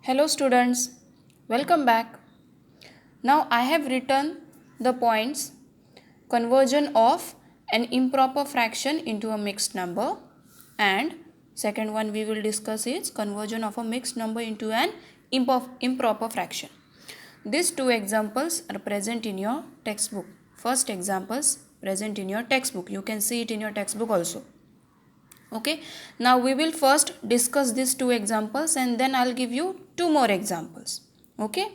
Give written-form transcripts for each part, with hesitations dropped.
Hello students, welcome back. Now I have written the points conversion of an improper fraction into a mixed number, and second one we will discuss is conversion of a mixed number into an improper fraction. These two examples are present in your textbook. First examples present in your textbook. You can see it in your textbook also. Okay, now we will first discuss these two examples and then I'll give you two more examples. Okay,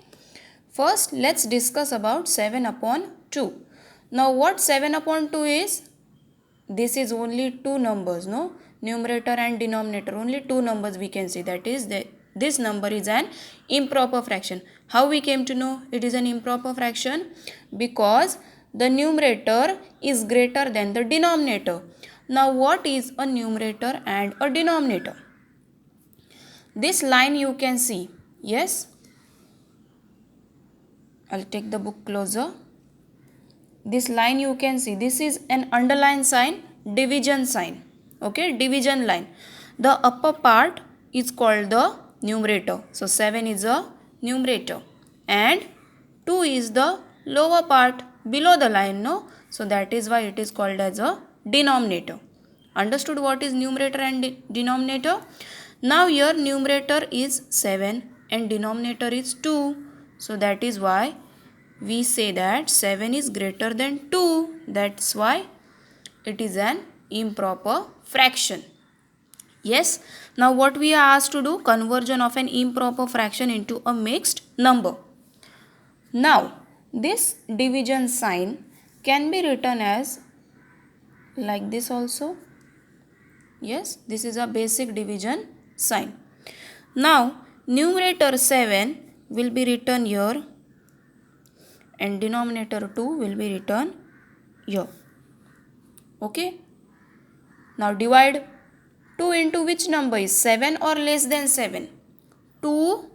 first let's discuss about 7 upon 2. Now what 7 upon 2 is? This is only two numbers, no? Numerator and denominator, only two numbers we can see. That is, this number is an improper fraction. How we came to know it is an improper fraction? Because the numerator is greater than the denominator. Now what is a numerator and a denominator? This line you can see. Yes? I'll take the book closer. This line you can see. This is an underline sign, division sign. Okay, division line. The upper part is called the numerator. So 7 is a numerator. And 2 is the lower part below the line, no? So that is why it is called as a denominator. Understood what is numerator and denominator? Now your numerator is 7 and denominator is 2. So that is why we say that 7 is greater than 2. That's why it is an improper fraction. Yes. Now what we are asked to do? Conversion of an improper fraction into a mixed number. Now this division sign can be written as like this also. Yes, this is a basic division sign. Now numerator 7 will be written here and denominator 2 will be written here. Okay. Now divide 2 into which number is 7 or less than 7? 2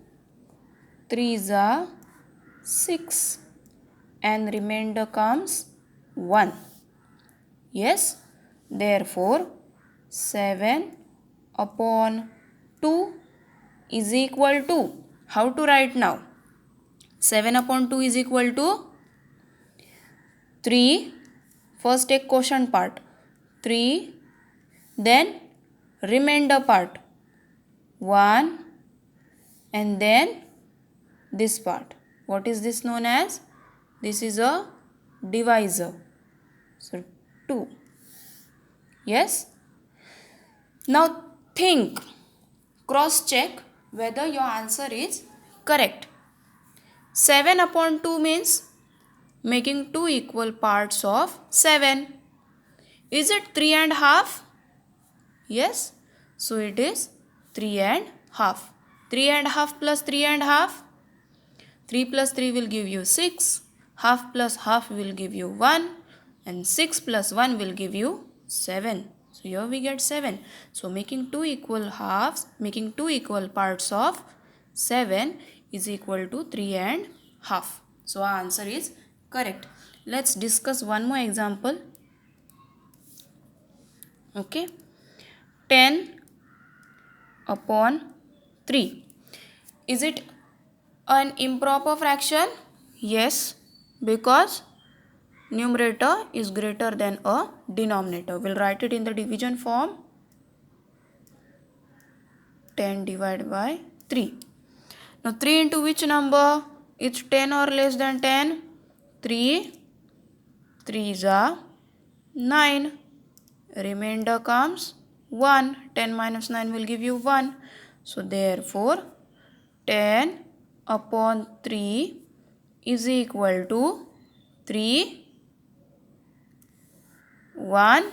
3s are 6 and remainder comes 1. Yes. Therefore 7 upon 2 is equal to, how to write now? 7 upon 2 is equal to 3. First take quotient part 3, then remainder part 1, and then this part. What is this known as? This is a divisor. So 2. Yes. Now think, cross check whether your answer is correct. 7 upon 2 means making two equal parts of 7. Is it 3 and half? Yes. So it is 3 and half. 3 and half plus 3 and half. 3 plus 3 will give you 6. Half plus half will give you 1. And 6 plus 1 will give you 7. So here we get 7. So making two equal halves, making two equal parts of 7 is equal to 3 and half. So our answer is correct. Let's discuss one more example. Okay. 10 upon 3. Is it an improper fraction? Yes, because numerator is greater than a denominator. We'll write it in the division form. 10 divided by 3. Now 3 into which number? It's 10 or less than 10? 3. 3s are 9. Remainder comes 1. 10 minus 9 will give you 1. So therefore 10 upon 3 is equal to 3 1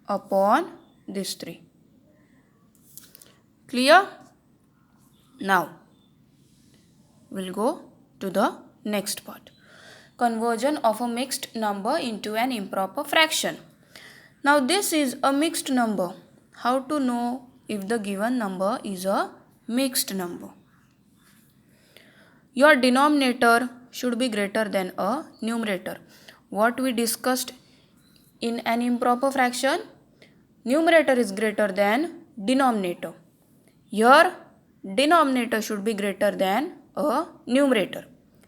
upon this 3. Clear? Now we'll go to the next part. Conversion of a mixed number into an improper fraction. Now this is a mixed number. How to know if the given number is a mixed number? Your denominator should be greater than a numerator. What we discussed in an improper fraction? Numerator is greater than denominator. Here denominator should be greater than a numerator.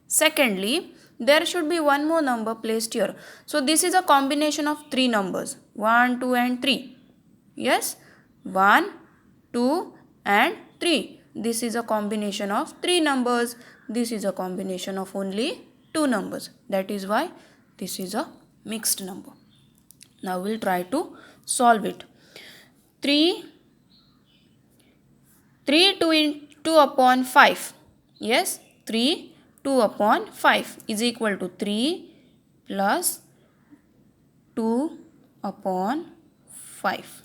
Secondly, there should be one more number placed here. So this is a combination of three numbers, 1, 2 and 3. Yes, 1, 2 and 3. This is a combination of three numbers. This is a combination of only two numbers. That is why this is a mixed number. Now we'll try to solve it. 3 2 upon 5. Yes, 3 2 upon 5 is equal to 3 plus 2 upon 5.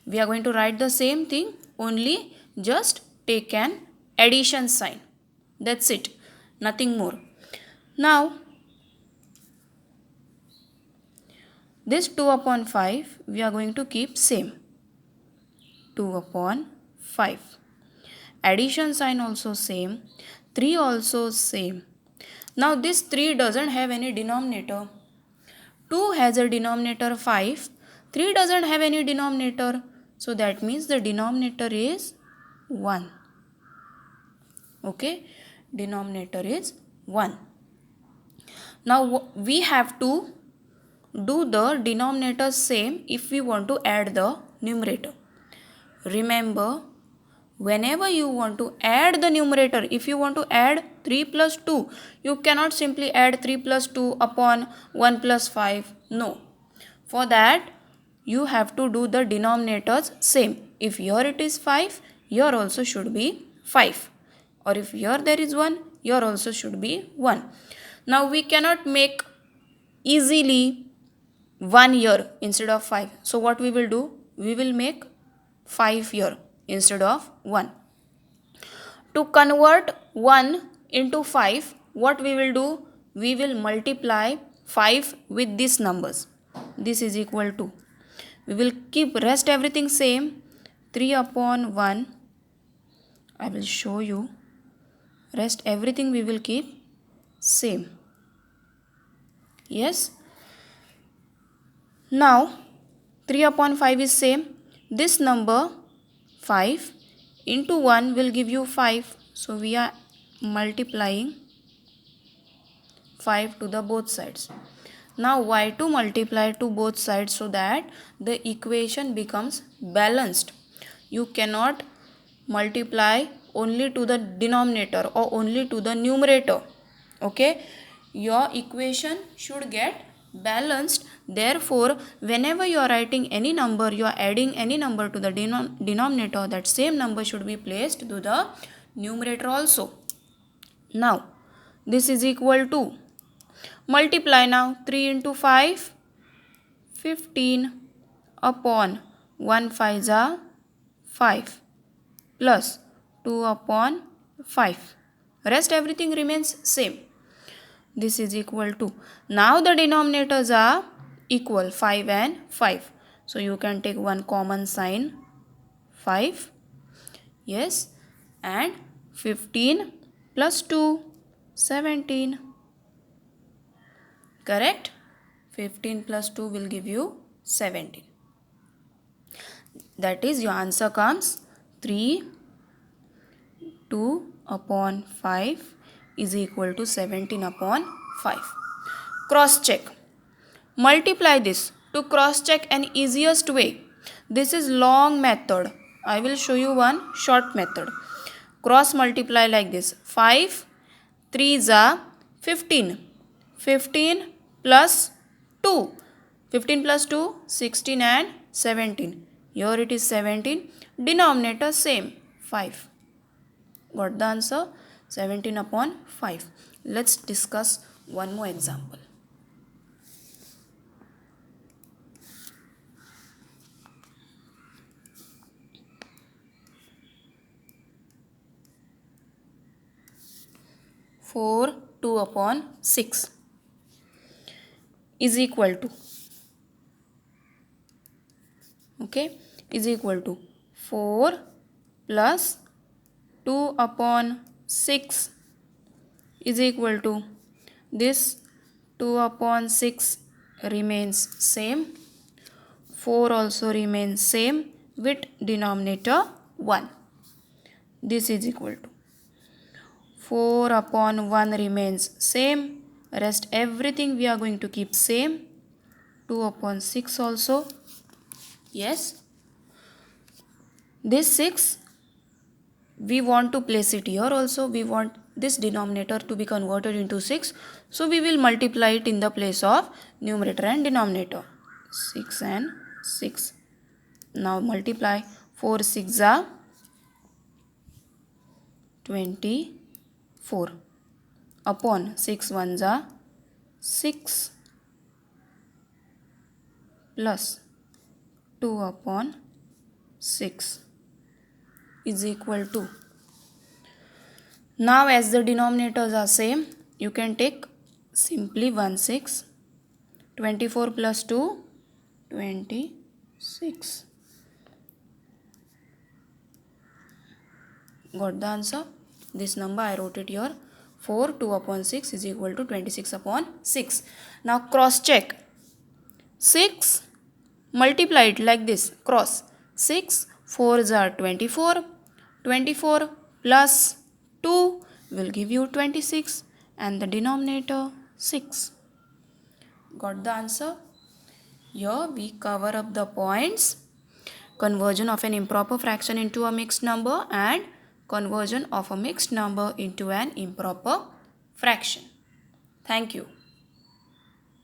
We are going to write the same thing, only just take an addition sign. That's it, nothing more. Now, this 2 upon 5 we are going to keep same. 2 upon 5. Addition sign also same. 3 also same. Now this 3 doesn't have any denominator. 2 has a denominator 5. 3 doesn't have any denominator. So that means the denominator is 1. Okay. Denominator is 1. Now we have to do the denominator same if we want to add the numerator. Remember, whenever you want to add the numerator, if you want to add 3 plus 2, you cannot simply add 3 plus 2 upon 1 plus 5. No. For that, you have to do the denominators same. If here it is 5, here also should be 5. Or if here there is 1, here also should be 1. Now we cannot make easily 1 here instead of 5. So what we will do? We will make 5 here instead of 1. To convert 1 into 5, what we will do? We will multiply 5 with these numbers. This is equal to. We will keep rest everything same. 3 upon 1. I will show you. Rest everything we will keep same. Yes. Now 3 upon 5 is same. This number 5 into 1 will give you 5. So we are multiplying 5 to the both sides. Now why to multiply to both sides? So that the equation becomes balanced. You cannot multiply only to the denominator or only to the numerator. Okay, your equation should get balanced. Therefore, whenever you are writing any number, you are adding any number to the denominator, that same number should be placed to the numerator also. Now, this is equal to, multiply now, 3 into 5, 15 upon 1 5 are 5 plus 2 upon 5. Rest everything remains same. This is equal to. Now the denominators are equal, 5 and 5. So you can take one common sign, 5. Yes. And 15 plus 2, 17. Correct? 15 plus 2 will give you 17. That is, your answer comes 3 2 upon 5 is equal to 17 upon 5. Cross check. Multiply this. To cross check, an easiest way. This is long method. I will show you one short method. Cross multiply like this. 5 3s are 15. 15 plus 2. 15 plus 2, 16 and 17. Here it is 17. Denominator same, 5. Got the answer? 17 upon 5. Let's discuss one more example. Four 2 upon 6 is equal to, okay, is equal to 4 plus 2 upon 6 is equal to, this 2 upon 6 remains same, 4 also remains same with denominator 1. this is equal to 4 upon 1 remains same, rest everything we are going to keep same. 2 upon 6 also, yes. This 6 we want to place it here also. We want this denominator to be converted into 6, so we will multiply it in the place of numerator and denominator. 6 and 6. Now multiply. 4 6 are 24 upon 6 1s are 6 plus 2 upon 6 is equal to, now as the denominators are same, you can take simply 1 6. 24 plus 2, 26. Got the answer? This number I wrote it here. 4 2 upon 6 is equal to 26 upon 6. Now cross check. 6 multiply it like this, cross. 6 4s are 24. 24 plus 2 will give you 26 and the denominator 6. Got the answer? Here we cover up the points: conversion of an improper fraction into a mixed number and conversion of a mixed number into an improper fraction. Thank you.